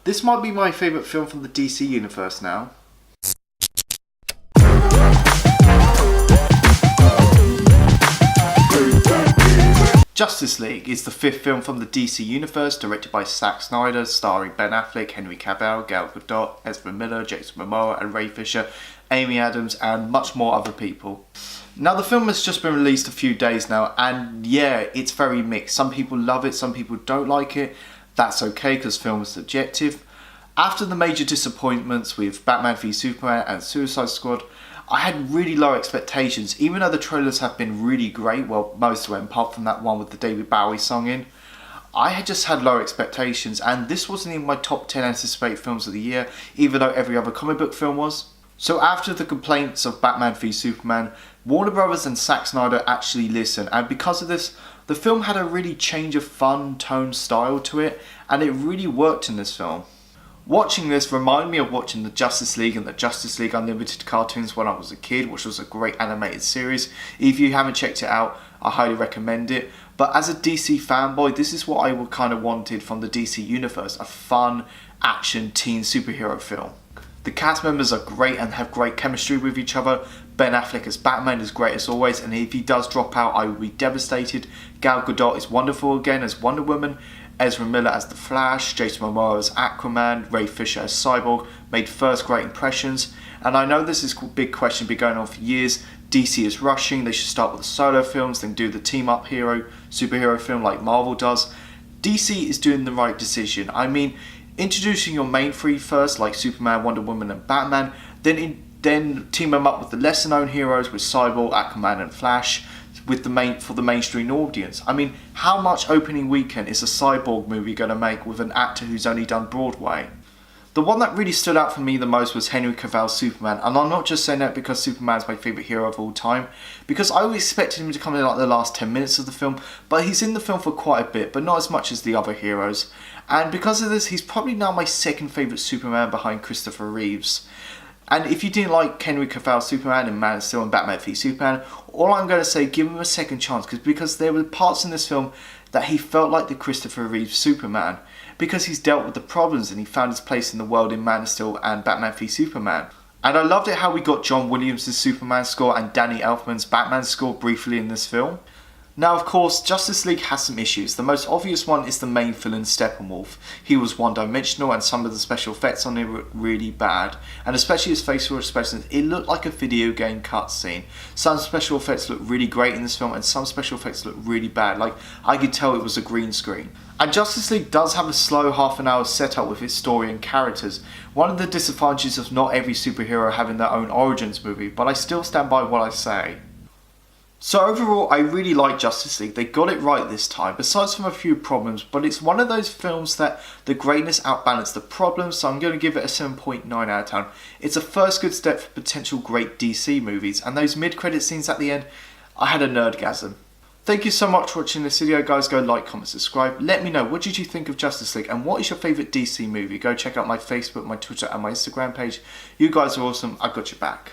This might be my favourite film from the DC universe now. Justice League is the fifth film from the DC universe, directed by Zack Snyder, starring Ben Affleck, Henry Cavill, Gal Gadot, Ezra Miller, Jason Momoa and Ray Fisher, Amy Adams and much more other people. Now the film has just been released a few days now, and yeah, it's very mixed. Some people love it, some people don't like it. That's okay because film is subjective. After the major disappointments with Batman v Superman and Suicide Squad, I had really low expectations, even though the trailers have been really great, well most of them apart from that one with the David Bowie song in. I had just had low expectations, and this wasn't in my top 10 anticipated films of the year, even though every other comic book film was. So after the complaints of Batman v Superman, Warner Brothers and Zack Snyder actually listened, and because of this, the film had a really change of fun, tone, style to it, and it really worked in this film. Watching this reminded me of watching the Justice League and the Justice League Unlimited cartoons when I was a kid, which was a great animated series. If you haven't checked it out, I highly recommend it. But as a DC fanboy, this is what I would kind of wanted from the DC universe, a fun, action, teen superhero film. The cast members are great and have great chemistry with each other. Ben Affleck as Batman is great as always, and if he does drop out, I will be devastated. Gal Gadot is wonderful again as Wonder Woman. Ezra Miller as The Flash, Jason Momoa as Aquaman, Ray Fisher as Cyborg made first great impressions. And I know this is a big question been going on for years. DC is rushing, they should start with the solo films, then do the team up superhero film like Marvel does. DC is doing the right decision. I mean, introducing your main three first, like Superman, Wonder Woman and Batman, then team them up with the lesser known heroes with Cyborg, Aquaman and Flash for the mainstream audience. I mean, how much opening weekend is a Cyborg movie going to make with an actor who's only done Broadway? The one that really stood out for me the most was Henry Cavill's Superman, and I'm not just saying that because Superman's my favourite hero of all time, because I always expected him to come in like the last 10 minutes of the film, but he's in the film for quite a bit, but not as much as the other heroes. And because of this, he's probably now my second favourite Superman behind Christopher Reeves. And if you didn't like Henry Cavill's Superman and Man of Steel and Batman v Superman, all I'm going to say, give him a second chance, because there were parts in this film that he felt like the Christopher Reeves Superman, because he's dealt with the problems and he found his place in the world in Man of Steel and Batman v Superman. And I loved it how we got John Williams' Superman score and Danny Elfman's Batman score briefly in this film. Now of course, Justice League has some issues. The most obvious one is the main villain Steppenwolf. He was one-dimensional and some of the special effects on him were really bad. And especially his facial expressions, it looked like a video game cutscene. Some special effects look really great in this film and some special effects look really bad. Like, I could tell it was a green screen. And Justice League does have a slow half-an-hour setup with its story and characters. One of the disadvantages of not every superhero having their own origins movie, but I still stand by what I say. So overall, I really like Justice League. They got it right this time, besides from a few problems, but it's one of those films that the greatness outbalanced the problems, so I'm going to give it a 7.9 out of 10. It's a first good step for potential great DC movies, and those mid-credit scenes at the end, I had a nerdgasm. Thank you so much for watching this video, guys. Go like, comment, subscribe. Let me know, what did you think of Justice League, and what is your favourite DC movie? Go check out my Facebook, my Twitter and my Instagram page. You guys are awesome. I got your back.